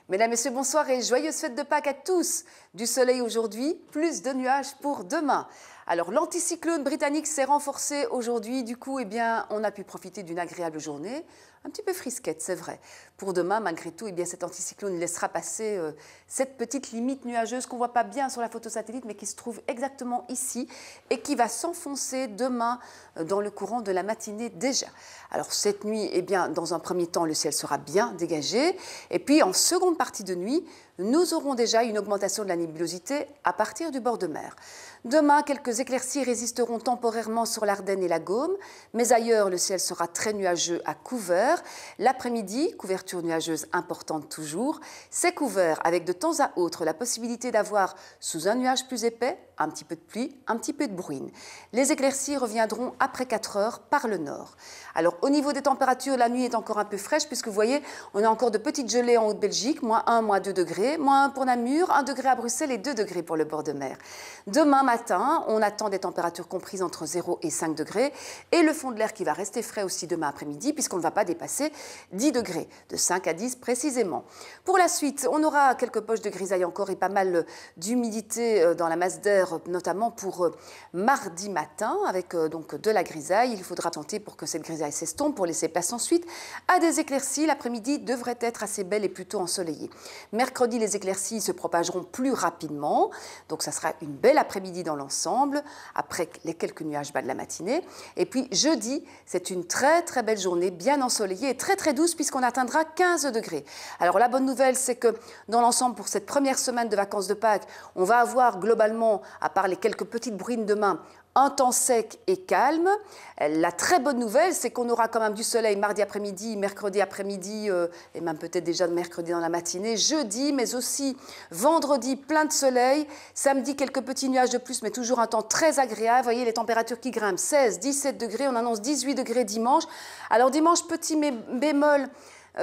Mesdames, Messieurs, bonsoir et joyeuses fêtes de Pâques à tous. Du soleil aujourd'hui, plus de nuages pour demain. Alors, l'anticyclone britannique s'est renforcé aujourd'hui. Du coup, on a pu profiter d'une agréable journée. Un petit peu frisquette, c'est vrai. Pour demain, malgré tout, cet anticyclone laissera passer cette petite limite nuageuse qu'on ne voit pas bien sur la photo satellite, mais qui se trouve exactement ici et qui va s'enfoncer demain dans le courant de la matinée déjà. Alors, cette nuit, dans un premier temps, le ciel sera bien dégagé. Et puis, en seconde partie de nuit, nous aurons déjà une augmentation de la nébulosité à partir du bord de mer. Demain, quelques éclaircies résisteront temporairement sur l'Ardenne et la Gaume, mais ailleurs, le ciel sera très nuageux à couvert. L'après-midi, couverture nuageuse importante toujours, c'est couvert avec de temps à autre la possibilité d'avoir, sous un nuage plus épais, un petit peu de pluie, un petit peu de bruine. Les éclaircies reviendront après 4 heures par le nord. Alors, au niveau des températures, la nuit est encore un peu fraîche puisque vous voyez, on a encore de petites gelées en Haute-Belgique, -1, -2 degrés, -1 pour Namur, 1 degré à Bruxelles et 2 degrés pour le bord de mer. Demain matin, on attend des températures comprises entre 0 et 5 degrés et le fond de l'air qui va rester frais aussi demain après-midi puisqu'on ne va pas dépasser 10 degrés, de 5 à 10 précisément. Pour la suite, on aura quelques poches de grisaille encore et pas mal d'humidité dans la masse d'air, notamment pour mardi matin avec donc de la grisaille. Il faudra tenter pour que cette grisaille s'estompe pour laisser place ensuite à des éclaircies. L'après-midi devrait être assez belle et plutôt ensoleillée. Mercredi, les éclaircies se propageront plus rapidement, donc ça sera une belle après-midi dans l'ensemble, après les quelques nuages bas de la matinée. Et puis jeudi, c'est une très très belle journée, bien ensoleillée et très très douce puisqu'on atteindra 15 degrés. Alors la bonne nouvelle, c'est que dans l'ensemble, pour cette première semaine de vacances de Pâques, on va avoir globalement, à part les quelques petites bruines demain, un temps sec et calme. La très bonne nouvelle, c'est qu'on aura quand même du soleil mardi après-midi, mercredi après-midi, et même peut-être déjà mercredi dans la matinée, jeudi, mais aussi vendredi, plein de soleil, samedi, quelques petits nuages de plus, mais toujours un temps très agréable. Vous voyez les températures qui grimpent, 16, 17 degrés, on annonce 18 degrés dimanche. Alors dimanche, petit bémol,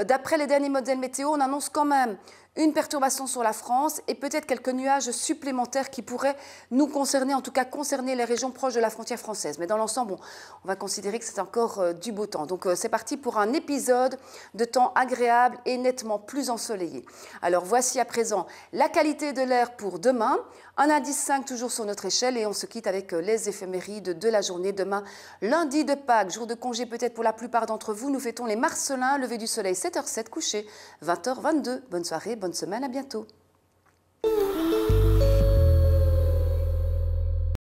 d'après les derniers modèles météo, on annonce quand même une perturbation sur la France et peut-être quelques nuages supplémentaires qui pourraient nous concerner, en tout cas concerner les régions proches de la frontière française. Mais dans l'ensemble, on va considérer que c'est encore du beau temps. Donc c'est parti pour un épisode de temps agréable et nettement plus ensoleillé. Alors voici à présent la qualité de l'air pour demain. Un indice 5 toujours sur notre échelle et on se quitte avec les éphémérides de la journée. Demain, lundi de Pâques, jour de congé peut-être pour la plupart d'entre vous. Nous fêtons les Marcellins, lever du soleil 7h07, coucher 20h22. Bonne soirée, bonne semaine, à bientôt.